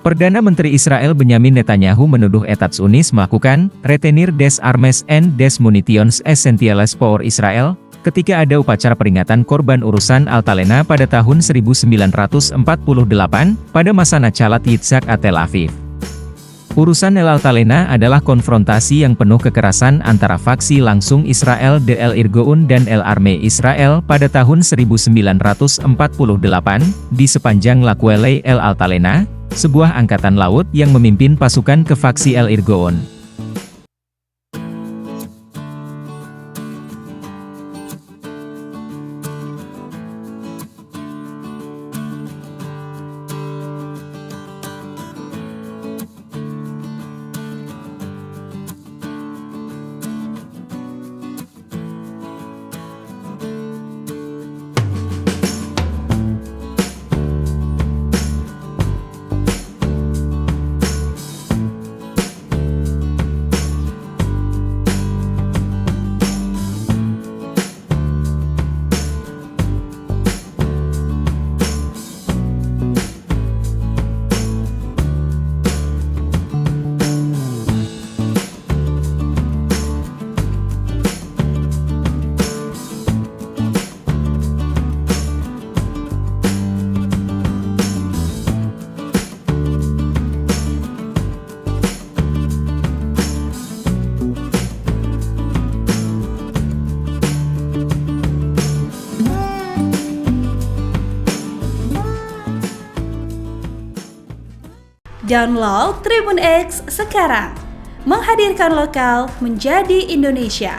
Perdana Menteri Israel Benyamin Netanyahu menuduh Etats Unis melakukan retenir des armes and des munitions essentiales pour Israel, ketika ada upacara peringatan korban urusan Altalena pada tahun 1948, pada masa Nachalat Yitzhak at Tel Aviv. Urusan El Altalena adalah konfrontasi yang penuh kekerasan antara faksi langsung Israel de El Irgun dan El Armée Israel pada tahun 1948, di sepanjang Lakuele El Altalena, sebuah angkatan laut yang memimpin pasukan ke faksi El Irgun. Download Tribun X sekarang, menghadirkan lokal menjadi Indonesia.